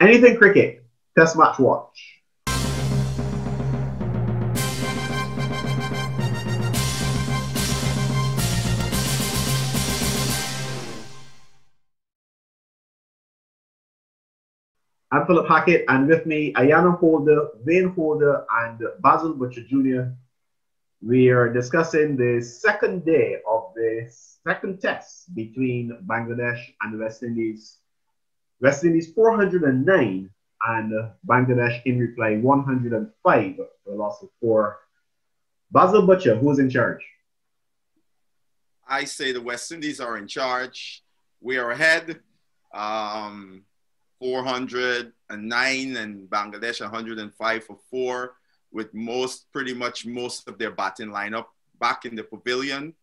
Anything cricket, test match watch. I'm Philip Hackett, and with me, Ayana Holder, Wayne Holder, and Basil Butcher Jr. We are discussing the second day of the second test between Bangladesh and the West Indies. West Indies 409 and Bangladesh in reply 105 for a loss of 4. Basil Butcher, who's in charge? I say the West Indies are in charge. We are ahead. 409 and Bangladesh 105 for 4, with pretty much most of their batting lineup back in the pavilion.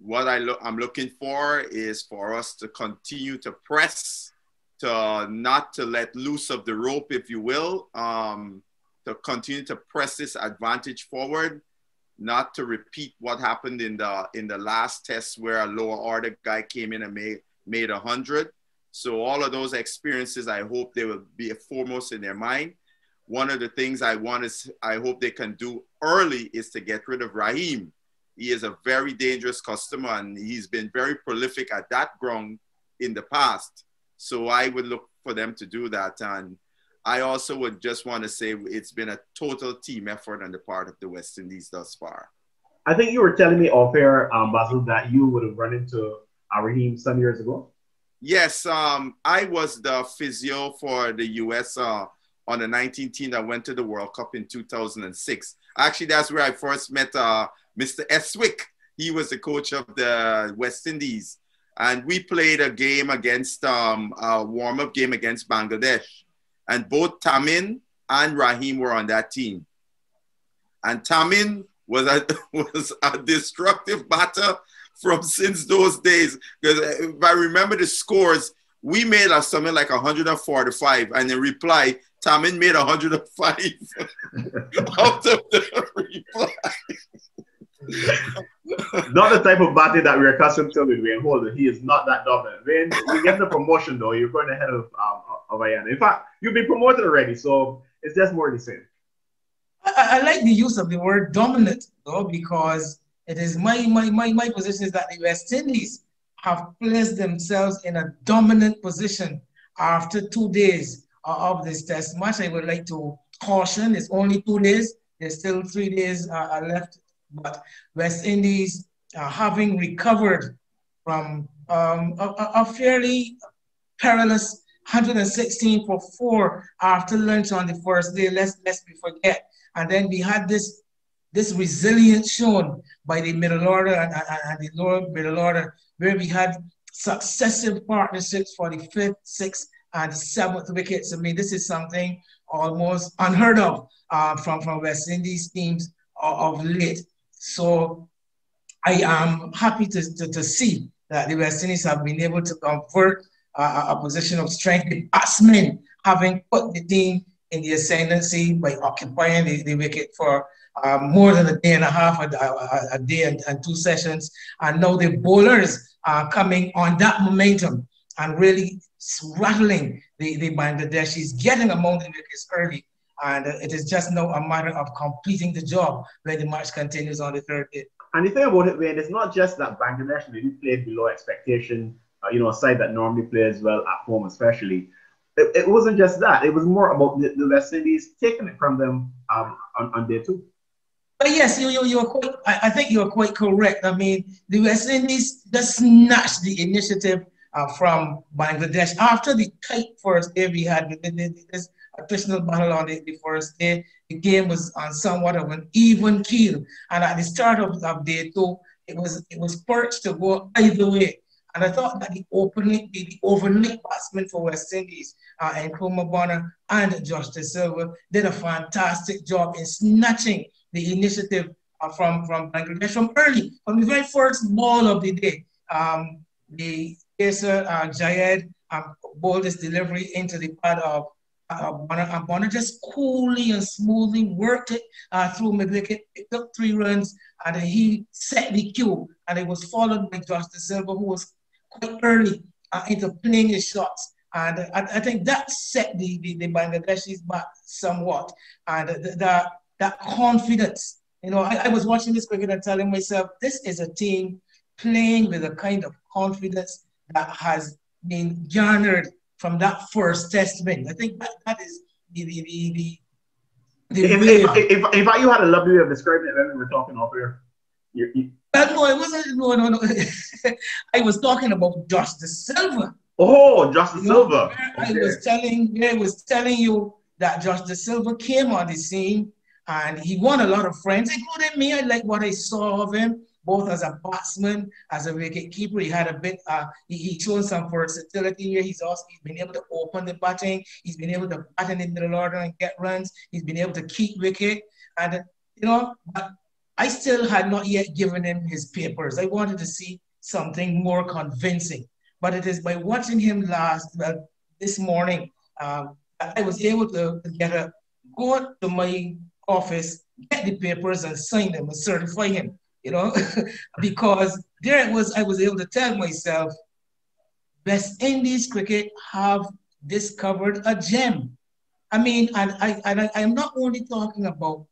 What I'm looking for is for us to continue to press, to not to let loose of the rope, if you will, to continue to press this advantage forward, not to repeat what happened in the last test where a lower order guy came in and made 100. So all of those experiences, I hope they will be foremost in their mind. One of the things I hope they can do early is to get rid of Rahim. He is a very dangerous customer, and he's been very prolific at that ground in the past. So I would look for them to do that. And I also would just want to say it's been a total team effort on the part of the West Indies thus far. I think you were telling me off air, Basil, that you would have run into Rahim some years ago. Yes, I was the physio for the U.S. On the 19 team that went to the World Cup in 2006. Actually, that's where I first met Mr. Eswick. He was the coach of the West Indies. And we played a game against, a warm-up game against Bangladesh. And both Tamin and Rahim were on that team. And Tamin was a destructive batter from since those days. Because if I remember the scores, we made something like 145, and in reply, Tamin made 105 out of the reply. Not the type of batting that we're accustomed to with Wayne Holder. He is not that dominant. Wayne, you get the promotion though. You're going ahead of Ayana. In fact, you've been promoted already, so it's just more the same. I like the use of the word dominant though, because it is my position is that the West Indies have placed themselves in a dominant position after 2 days of this test match. I would like to caution, it's only 2 days. There's still 3 days left. But West Indies, having recovered from a fairly perilous 116 for 4 after lunch on the first day, lest we forget. And then we had this resilience shown by the middle order and the lower middle order, where we had successive partnerships for the 5th, 6th, and 7th wickets. I mean, this is something almost unheard of from West Indies teams of late. So I am happy to see that the West Indies have been able to convert a position of strength. The batsmen having put the team in the ascendancy by occupying the wicket for more than a day and a half, a day and 2 sessions. And now the bowlers are coming on that momentum and really rattling the Bangladeshis, getting among the wickets early. And it is just now a matter of completing the job when the match continues on the 3rd day. And the thing about it, Wayne, it's not just that Bangladesh maybe played below expectation, a side that normally plays well at home especially. It wasn't just that. It was more about the West Indies taking it from them on day 2. But yes, I think you're quite correct. I mean, the West Indies just snatched the initiative from Bangladesh. After the tight first day we had, this attritional battle on the first day, the game was on somewhat of an even keel. And at the start of day 2, it was perched to go either way. And I thought that the overnight batsmen for West Indies, Nkrumah Bonner and Josh De Silva, did a fantastic job in snatching the initiative from Bangladesh from early, from the very first ball of the day. The pacer, Jayed, bowled his delivery into the pad of Bonner, and Bonner just coolly and smoothly worked it through mid-wicket, picked up 3 runs, and he set the cue. And it was followed by Josh De Silva, who was quite early into playing his shots And I think that set the Bangladeshis back somewhat. And that confidence, you know, I was watching this cricket and telling myself, this is a team playing with a kind of confidence that has been garnered from that first test win. I think that is the if you had a lovely way of describing it when we were talking off here. No, it wasn't. No. I was talking about Josh De Silva. Oh, Josh De Silva. Okay. I was telling you that Josh De Silva came on the scene and he won a lot of friends, including me. I like what I saw of him, both as a batsman, as a wicket keeper. He had a bit. He showed some versatility here. He's been able to open the batting. He's been able to bat in the middle order and get runs. He's been able to keep wicket, and you know. I still had not yet given him his papers. I wanted to see something more convincing. But it is by watching him this morning, I was able to go to my office, get the papers and sign them and certify him, you know, because there it was, I was able to tell myself, West Indies cricket have discovered a gem. I mean, and I'm not only talking about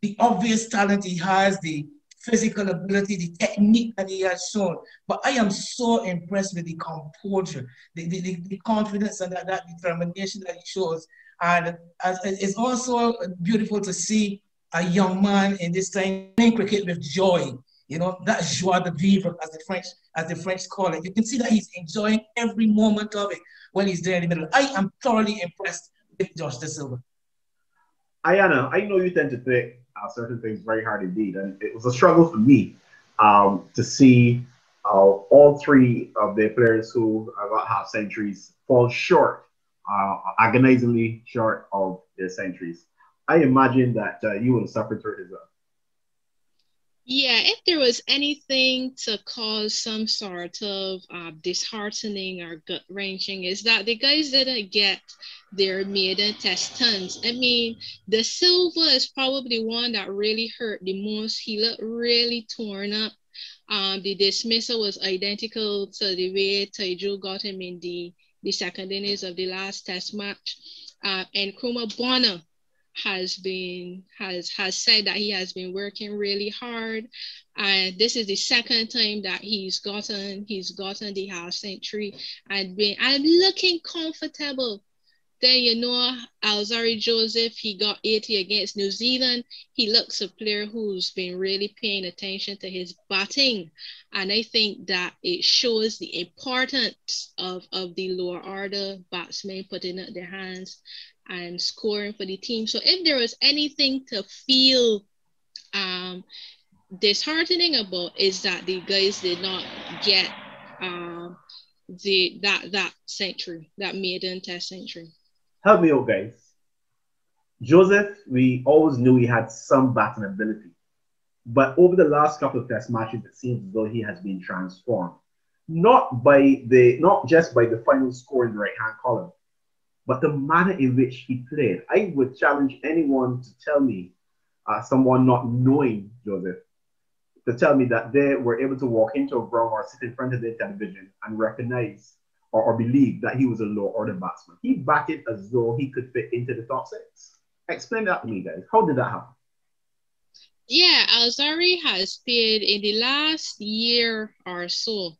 the obvious talent he has, the physical ability, the technique that he has shown. But I am so impressed with the composure, the confidence and that determination that he shows. And it's also beautiful to see a young man in this time playing cricket with joy. You know, that joie de vivre, as the French call it. You can see that he's enjoying every moment of it when he's there in the middle. I am thoroughly impressed with Josh De Silva. Ayana, I know you tend to think certain things very hard indeed, and it was a struggle for me to see all three of the players who got half centuries fall short, agonizingly short of their centuries. I imagine that you would have suffered through it as well. Yeah, if there was anything to cause some sort of disheartening or gut wrenching, is that the guys didn't get their maiden test tons. I mean, De Silva is probably one that really hurt the most. He looked really torn up. The dismissal was identical to the way Taiju got him in the second innings of the last test match. And Kruma Bonner has said that he has been working really hard, and this is the second time that he's gotten the half century and I'm looking comfortable. Then you know Alzarri Joseph, he got 80 against New Zealand. He looks a player who's been really paying attention to his batting, and I think that it shows the importance of the lower order batsmen putting up their hands and scoring for the team. So if there was anything to feel disheartening about, is that the guys did not get that century, that maiden test century. Help me out, guys. Joseph, we always knew he had some batting ability, but over the last couple of test matches, it seems as though he has been transformed. Not just by the final score in the right-hand column, but the manner in which he played. I would challenge anyone to tell me, someone not knowing Joseph, to tell me that they were able to walk into a ground or sit in front of their television and recognize or believe that he was a low order batsman. He batted as though he could fit into the top six. Explain that to me, guys. How did that happen? Yeah, Alzarri has paid in the last year or so.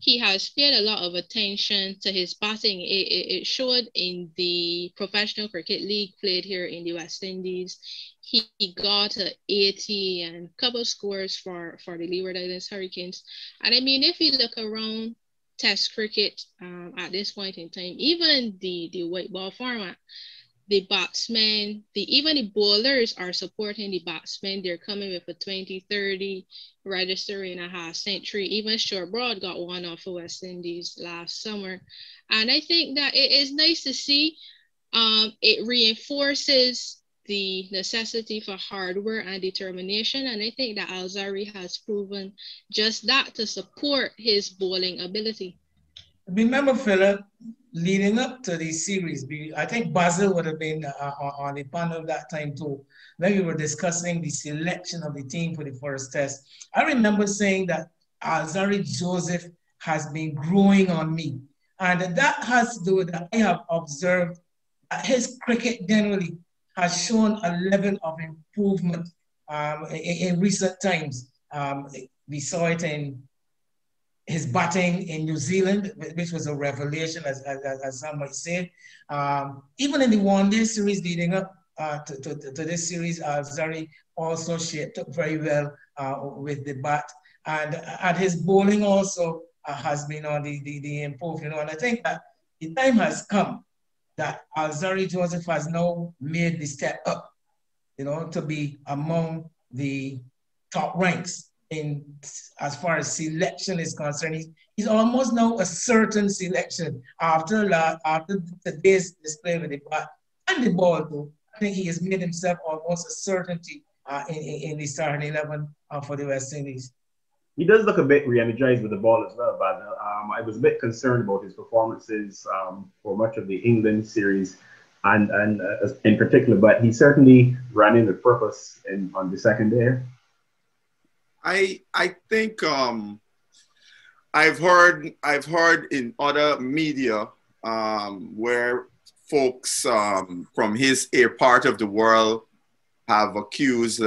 He has paid a lot of attention to his batting. It showed in the professional cricket league played here in the West Indies. He got 80 and a couple scores for the Leeward Islands Hurricanes. And I mean, if you look around Test cricket at this point in time, even the white ball format, the batsmen, even the bowlers are supporting the batsmen. They're coming with a 20-30, registering a half century. Even Short Broad got one off of West Indies last summer. And I think that it is nice to see. It reinforces the necessity for hard work and determination. And I think that Alzarri has proven just that to support his bowling ability. Remember, Philip, leading up to the series, I think Basil would have been on the panel that time too, when we were discussing the selection of the team for the first test. I remember saying that Alzarri Joseph has been growing on me. And that has to do with that I have observed that his cricket generally has shown a level of improvement in recent times. We saw it in his batting in New Zealand, which was a revelation, as some might say. Even in the one-day series leading up to this series, Zari also shaped up very well with the bat. And his bowling also has been on the improve, and I think that the time has come that Alzari Joseph has now made the step up, to be among the top ranks in as far as selection is concerned. He's almost now a certain selection after today's display with the bat and the ball, though. I think he has made himself almost a certainty in the starting 11 for the West Indies. He does look a bit re-energized with the ball as well, but I was a bit concerned about his performances for much of the England series, and in particular. But he certainly ran in with purpose on the second day. I think I've heard in other media where folks from his part of the world have accused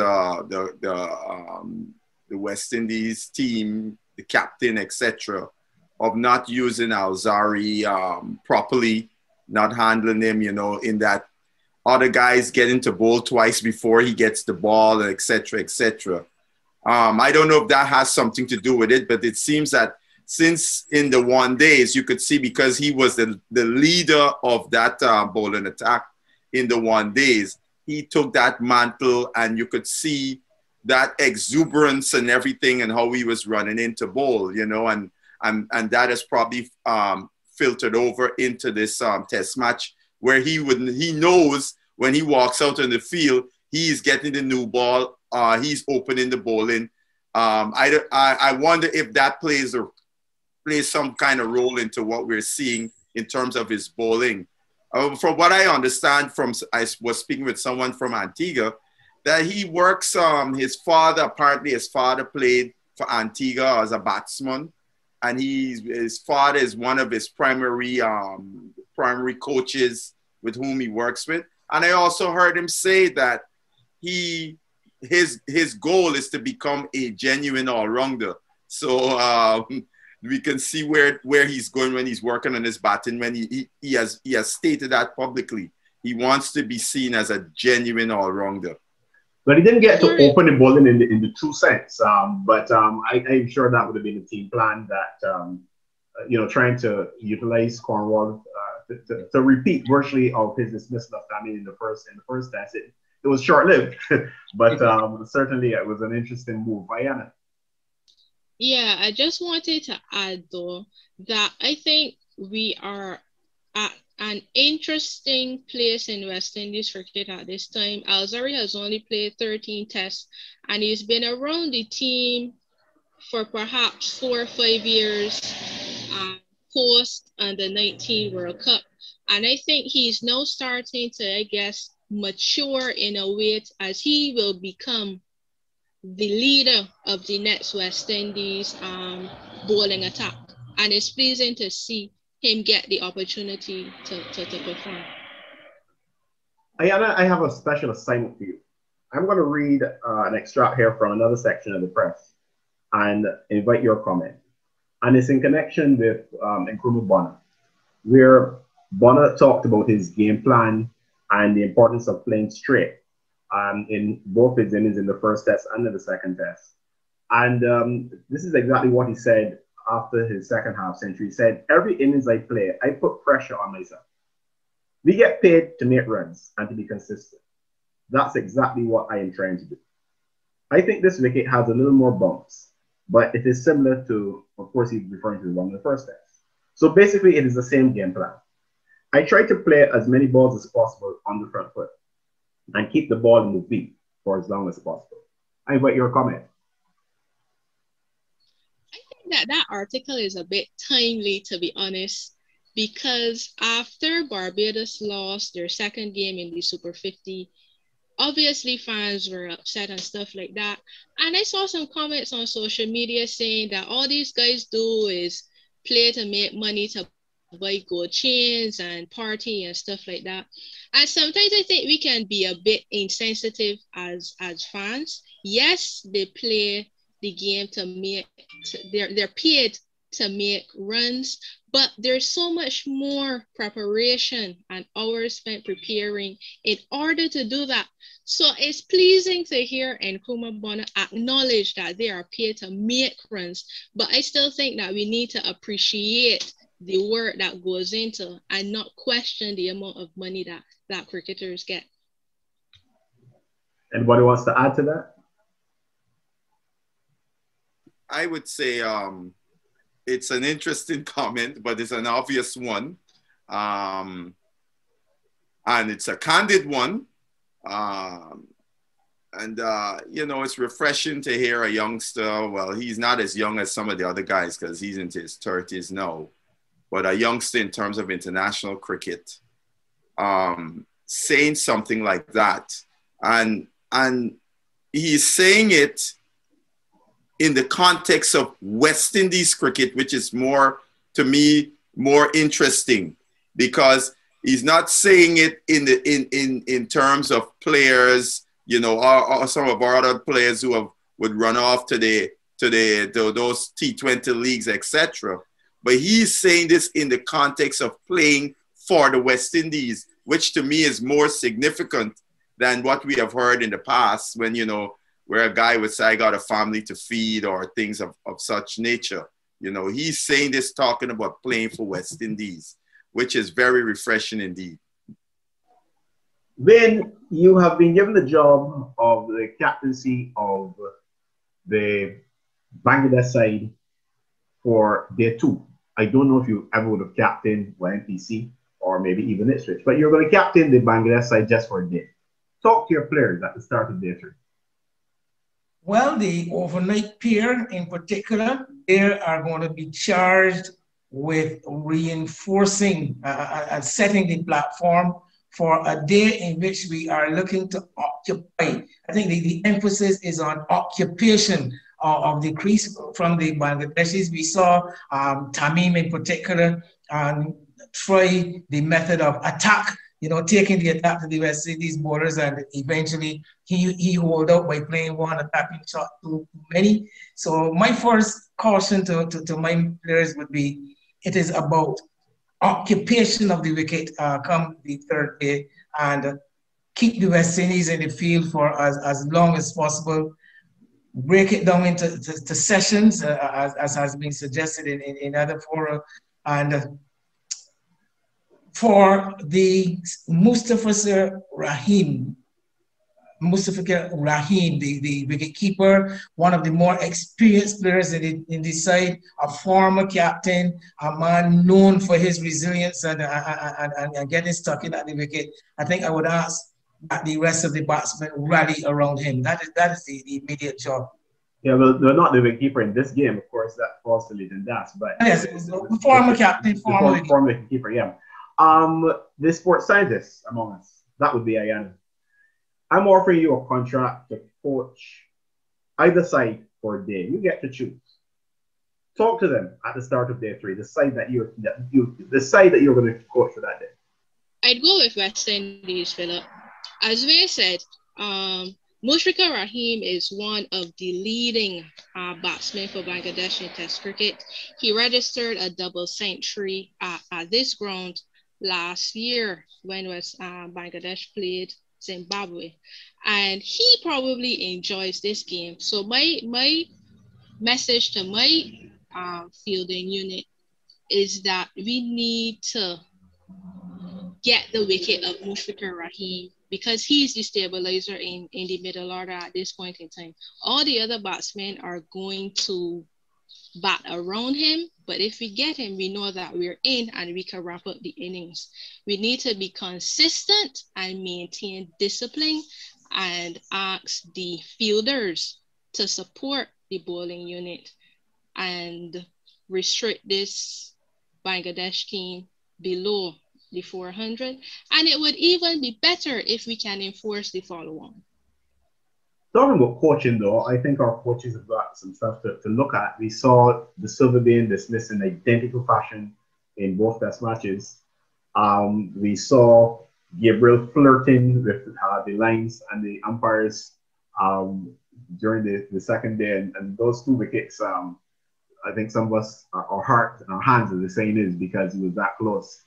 the West Indies team, the captain, etc., of not using Alzari properly, not handling him, in that other guys get into bowl twice before he gets the ball, etc., etc. I don't know if that has something to do with it, but it seems that since in the one days, you could see, because he was the leader of that bowling attack in the one days, he took that mantle, and you could see that exuberance and everything, and how he was running into bowl, and that has probably filtered over into this test match, where he knows when he walks out on the field, he's getting the new ball, he's opening the bowling. I wonder if that plays some kind of role into what we're seeing in terms of his bowling. From what I understand, I was speaking with someone from Antigua, that he works, his father played for Antigua as a batsman, and his father is one of his primary coaches with whom he works with. And I also heard him say that his goal is to become a genuine all-rounder. So we can see where he's going when he's working on his batting, when he has stated that publicly. He wants to be seen as a genuine all-rounder. But he didn't get to open the bowling in the true sense. But I'm sure that would have been a team plan that, trying to utilize Cornwall to repeat virtually of his dismissal of Tammy in the first test. It was short-lived, but certainly it was an interesting move. Ayana. Yeah, I just wanted to add, though, that I think we are at an interesting place in West Indies cricket at this time. Alzari has only played 13 tests, and he's been around the team for perhaps 4 or 5 years post under 19 World Cup. And I think he's now starting to, I guess, mature in a way as he will become the leader of the next West Indies bowling attack. And it's pleasing to see him get the opportunity to perform. Ayana, I have a special assignment for you. I'm going to read an extract here from another section of the press and invite your comment. And it's in connection with Nkrumah Bonner, where Bonner talked about his game plan and the importance of playing straight in both his innings in the first test and in the second test. And this is exactly what he said after his second half century. He said, "Every innings I play, I put pressure on myself. We get paid to make runs and to be consistent. That's exactly what I am trying to do. I think this wicket has a little more bumps, but it is similar to," of course, he's referring to the one in the first test. So basically, it is the same game plan. I try to play as many balls as possible on the front foot and keep the ball in the beat for as long as possible. I invite your comment. I think that article is a bit timely, to be honest, because after Barbados lost their second game in the Super 50, obviously fans were upset and stuff like that. And I saw some comments on social media saying that all these guys do is play to make money, to buy gold chains and party and stuff like that. And sometimes I think we can be a bit insensitive as fans. Yes, they play the game to make they're paid to make runs, but there's so much more preparation and hours spent preparing in order to do that. So it's pleasing to hear Nkrumah Bonner acknowledge that they are paid to make runs, but I still think that we need to appreciate the work that goes into and not question the amount of money that cricketers get. Anybody wants to add to that? I would say it's an interesting comment, but it's an obvious one. And it's a candid one. You know, it's refreshing to hear a youngster. Well, he's not as young as some of the other guys because he's into his 30s now, but a youngster in terms of international cricket, saying something like that. And he's saying it in the context of West Indies cricket, which is more, to me, more interesting, because he's not saying it in terms of players, you know, or some of our other players who would run off to those T20 leagues, etc. But he's saying this in the context of playing for the West Indies, which to me is more significant than what we have heard in the past when, you know, where a guy would say, I got a family to feed or things of such nature. You know, he's saying this talking about playing for West Indies, which is very refreshing indeed. Vin, you have been given the job of the captaincy of the Bangladesh side for day 2. I don't know if you ever would have captained YMPC or maybe even Ipswich, but you're going to captain the Bangladesh side just for a day. Talk to your players at the start of day 3. Well, the overnight pair in particular, they are going to be charged with reinforcing and setting the platform for a day in which we are looking to occupy. I think the emphasis is on occupation of the crease from the Bangladeshis. We saw Tamim in particular try the method of attack, you know, taking the attack to the West Indies bowlers, and eventually he hold out by playing one attacking shot too many. So my first caution to my players would be, it is about occupation of the wicket come the 3rd day, and keep the West Indies in the field for as long as possible. Break it down into sessions, as has been suggested in other fora, and for the Mustafa Rahim, the wicketkeeper, one of the more experienced players in the side, a former captain, a man known for his resilience and getting stuck in at the wicket. I think I would ask that the rest of the batsmen rally around him. That is the immediate job. Yeah, well, they're not the wicketkeeper in this game, of course. That falls to Leighton Das, but yes, the former captain, former wicketkeeper. Yeah. The sports scientist among us, that would be Ayana. I'm offering you a contract to coach either side for a day. You get to choose. Talk to them at the start of day 3. The side that you're going to coach for that day. I'd go with West Indies, Philip. As we said, Mushfiqur Rahim is one of the leading batsmen for Bangladesh in Test cricket. He registered a double century at this ground last year when Bangladesh played Zimbabwe, and he probably enjoys this game. So my message to my fielding unit is that we need to get the wicket of Mushfiqur Rahim, because he's the stabilizer in the middle order at this point in time. All the other batsmen are going to bat around him, but if we get him, we know that we're in and we can wrap up the innings. We need to be consistent and maintain discipline and ask the fielders to support the bowling unit and restrict this Bangladesh team below the 400. And it would even be better if we can enforce the follow-on. Talking about coaching, though, I think our coaches have got some stuff to look at. We saw the Silver being dismissed in identical fashion in both test matches. We saw Gabriel flirting with the lines and the umpires um, during the second day, and those two wickets. I think some of us, our heart, our hands, as the saying is, because he was that close.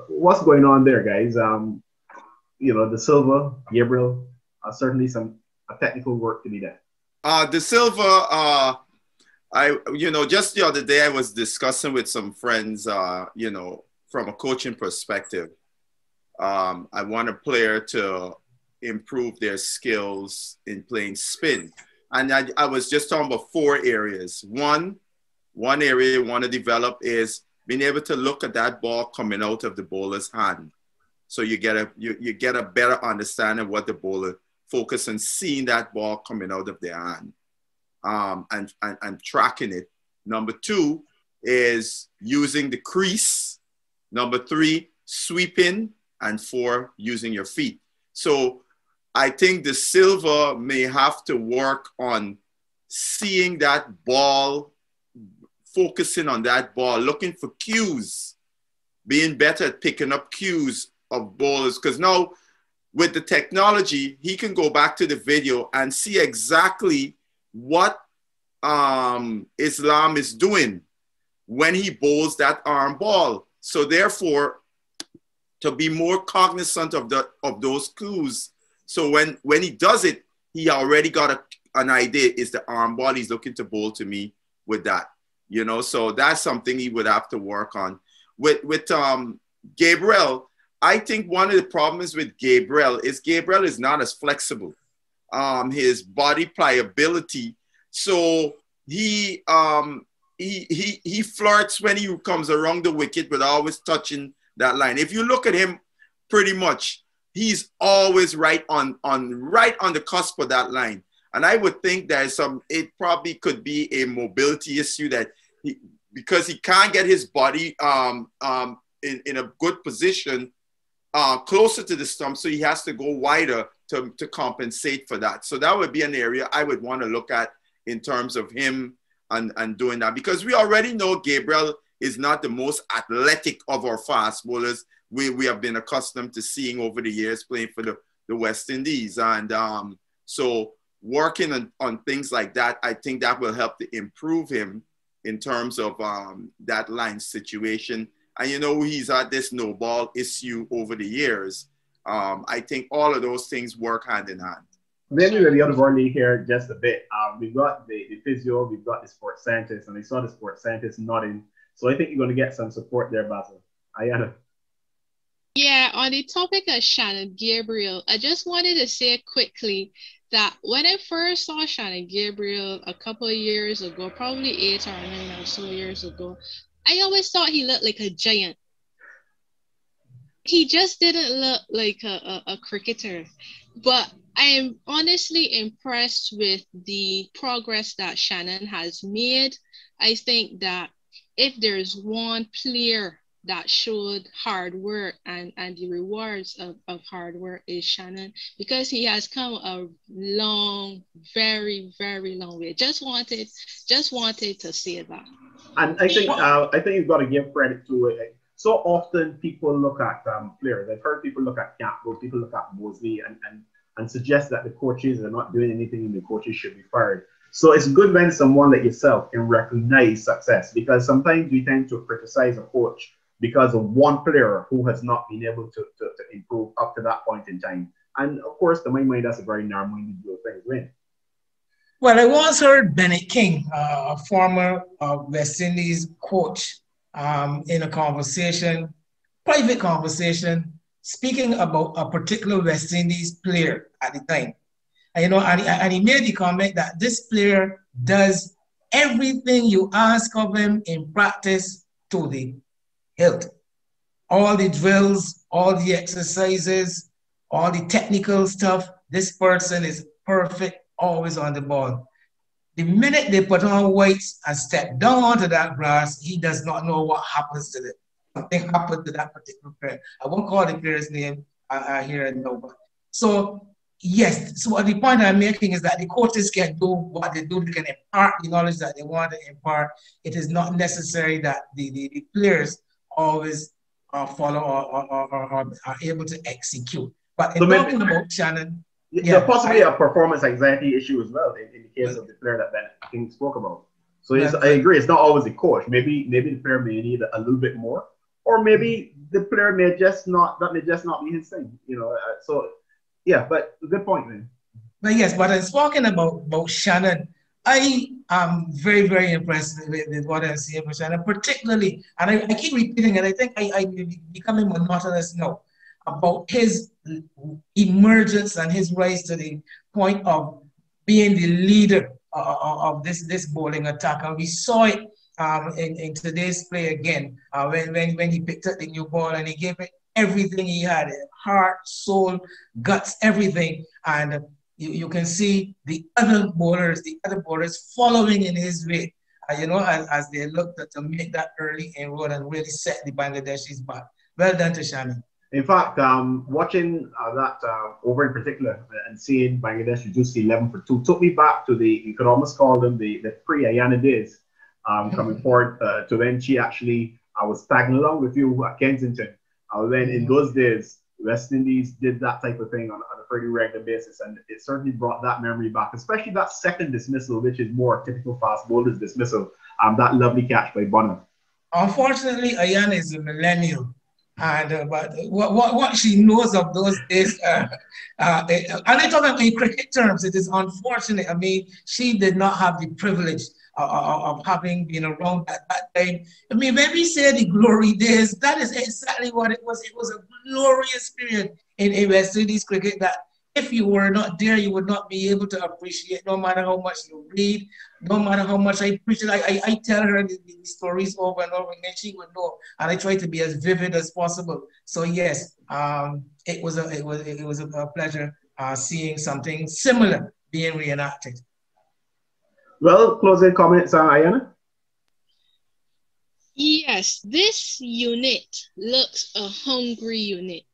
What's going on there, guys? De Silva, Gabriel, certainly some technical work to be done. De Silva, just the other day I was discussing with some friends, from a coaching perspective. I want a player to improve their skills in playing spin. And I was just talking about 4 areas. One area you want to develop is being able to look at that ball coming out of the bowler's hand. So you get a better understanding of what the bowler focus on, seeing that ball coming out of their hand, and tracking it. Number 2 is using the crease. Number 3, sweeping. And 4, using your feet. So I think the Silva may have to work on seeing that ball, focusing on that ball, looking for cues, being better at picking up cues of bowlers. Because now with the technology, he can go back to the video and see exactly what Islam is doing when he bowls that arm ball. So therefore, to be more cognizant of those clues. So when he does it, he already got an idea, is the arm ball he's looking to bowl to me with that. So that's something he would have to work on. With Gabriel, I think one of the problems with Gabriel is not as flexible. His body pliability. So he flirts when he comes around the wicket, but always touching that line. If you look at him, pretty much he's always right on the cusp of that line. And I would think it probably could be a mobility issue because he can't get his body in a good position closer to the stump, so he has to go wider to compensate for that. So that would be an area I would want to look at in terms of him and doing that, because we already know Gabriel is not the most athletic of our fast bowlers. We have been accustomed to seeing over the years playing for the West Indies. And so working on things like that, I think that will help to improve him in terms of that line situation. And he's had this no ball issue over the years. I think all of those things work hand in hand. Maybe we'll be out of our league here just a bit. We've got the physio, we've got the sports scientist, and I saw the sports scientist nodding. So I think you're going to get some support there, Basil. Ayana. Yeah, on the topic of Shannon Gabriel, I just wanted to say quickly that when I first saw Shannon Gabriel a couple of years ago, probably 8 or 9 or so years ago, I always thought he looked like a giant. He just didn't look like a cricketer. But I am honestly impressed with the progress that Shannon has made. I think that if there's one player that showed hard work and the rewards of hard work, is Shannon, because he has come a long, very, very long way. Just wanted to say that. And I think you've got to give credit to it. So often people look at players. I've heard people look at Campbell, people look at Mosley, and suggest that the coaches are not doing anything and the coaches should be fired. So it's good when someone like yourself can recognize success, because sometimes we tend to criticize a coach because of one player who has not been able to improve up to that point in time. And of course, to my mind, that's a very narrow-minded view of things, right? Well, I once heard Bennett King, a former West Indies coach, in a conversation, private conversation, speaking about a particular West Indies player at the time. And he made the comment that this player does everything you ask of him in practice to the hilt. All the drills, all the exercises, all the technical stuff, this person is perfect, always on the ball. The minute they put on weights and step down onto that grass, he does not know what happens to it. Something happened to that particular player. I won't call the player's name here and now. So yes. So the point I'm making is that the coaches can do what they do. They can impart the knowledge that they want to impart. It is not necessary that the players always follow or are able to execute. But in So maybe talking about Shannon, there yeah, possibly a performance anxiety issue as well in the case well, of the player that Ben King spoke about. So well, I agree, it's not always the coach. Maybe the player may need a little bit more, or maybe the player may just not be his thing. So yeah, but good point, man. but yes, but in talking about Shannon, I am very, very impressed with what I'm seeing with Shannon, particularly, and I keep repeating it, I think I'm becoming monotonous now about his emergence and his rise to the point of being the leader of this bowling attack. And we saw it in today's play again when he picked up the new ball and he gave it everything he had, heart, soul, guts, everything. And you can see the other bowlers following in his way, as they looked to make that early inroad and really set the Bangladeshis back. Well done to Shani. In fact, watching that over in particular and seeing Bangladesh reduce 11 for 2 took me back to you could almost call them the pre-Ayana days, coming forward to when she actually was tagging along with you at Kensington. When in those days, West Indies did that type of thing on a pretty regular basis, and it certainly brought that memory back, especially that second dismissal, which is more typical fast bowlers dismissal, that lovely catch by Bonner. Unfortunately, Ayana is a millennial. And but what she knows of those days, and I talk in cricket terms, it is unfortunate. I mean, she did not have the privilege of having been around at that time. I mean, when we say the glory days, that is exactly what it was. It was a glorious period in West Indies cricket that if you were not there, you would not be able to appreciate, no matter how much you read, no matter how much I preach it. I tell her the stories over and over, and then she would know. And I try to be as vivid as possible. So yes, it was a pleasure seeing something similar being reenacted. Well, closing comments, Ayana? Yes, this unit looks a hungry unit.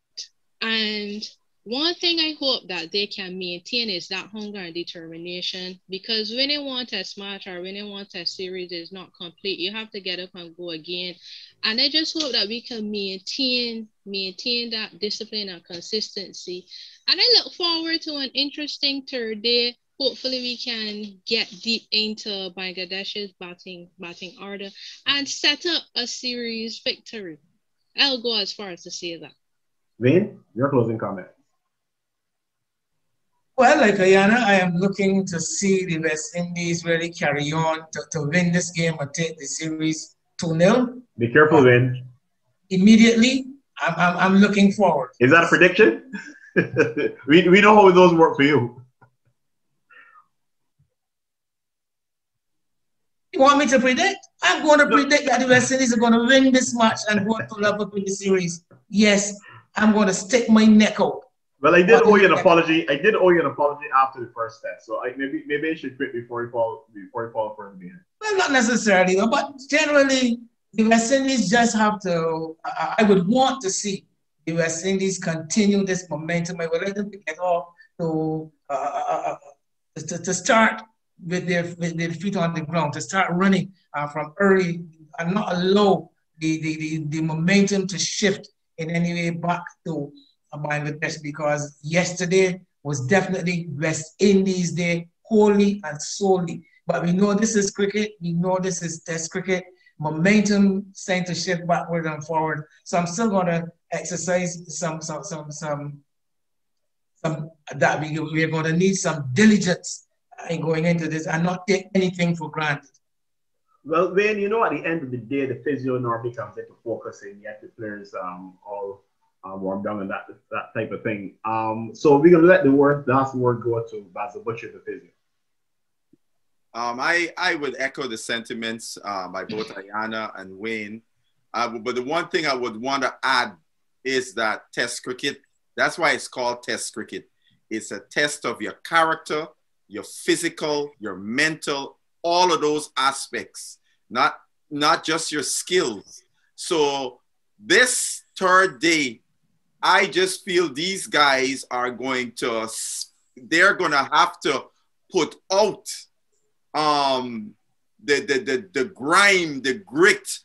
And one thing I hope that they can maintain is that hunger and determination, because when they want a match or when they want a series is not complete, you have to get up and go again. And I just hope that we can maintain that discipline and consistency. And I look forward to an interesting third day. Hopefully we can get deep into Bangladesh's batting order and set up a series victory. I'll go as far as to say that. Wayne, your closing comment. Well, like Ayana, I am looking to see the West Indies really carry on to win this game and take the series 2-0. Be careful, Wayne. Immediately, I'm looking forward. Is that a prediction? we know how those work for you. You want me to predict? I'm going to predict that the West Indies are going to win this match and go to level up in the series. Yes, I'm going to stick my neck out. Well, I did owe you an apology. I did owe you an apology after the first test, so maybe I should quit before you fall for the behind. Well, not necessarily, but generally, the West Indies just have to. I would want to see the West Indies continue this momentum. I would like them to get off to start with their feet on the ground, to start running from early and not allow the momentum to shift in any way back to Bangladesh, because yesterday was definitely West Indies Day, wholly and solely. But we know this is cricket. We know this is Test cricket. Momentum tends to shift backward and forward. So I'm still going to exercise some that we are going to need some diligence in going into this and not take anything for granted. Well, Wayne, at the end of the day, the physio normally comes into focus and yet the players all warmed down and that type of thing. So we're going to let the last word go to Basil Butcher, the physio. I would echo the sentiments by both Ayana and Wayne. But the one thing I would want to add is that Test cricket, that's why it's called Test cricket. It's a test of your character, your physical, your mental, all of those aspects, not just your skills. So this third day, I just feel these guys are going to they're going to have to put out the grime, the grit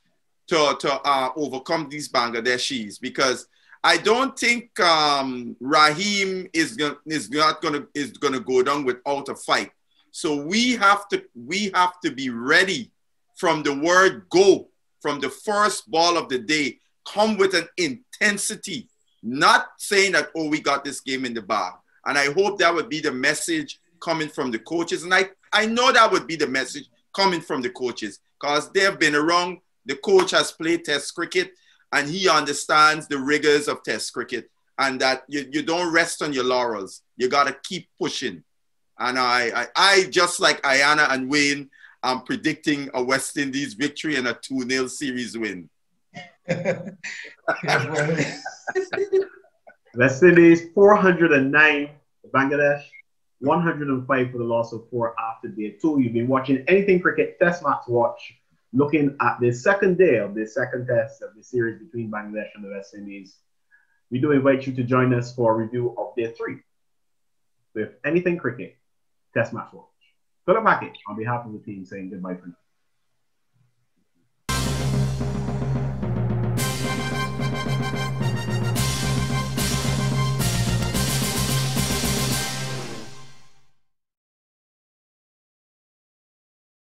to overcome these Bangladeshis, because I don't think Raheem is gonna go down without a fight. So we have to be ready from the word go, from the first ball of the day. Come with an intensity, not saying that, oh, we got this game in the bag. And I hope that would be the message coming from the coaches. And I know that would be the message coming from the coaches, because they've been around. The coach has played Test cricket, and he understands the rigors of Test cricket, and that you don't rest on your laurels. You got to keep pushing. And I just like Ayana and Wayne, I'm predicting a West Indies victory and a 2-0 series win. West Indies 409, Bangladesh 105 for the loss of 4 after day 2. You've been watching Anything Cricket Test Match Watch, looking at the second day of the second test of the series between Bangladesh and the West Indies. We do invite you to join us for a review of day 3 with Anything Cricket Test Match Watch. Philip Hackett, on behalf of the team, saying goodbye for now.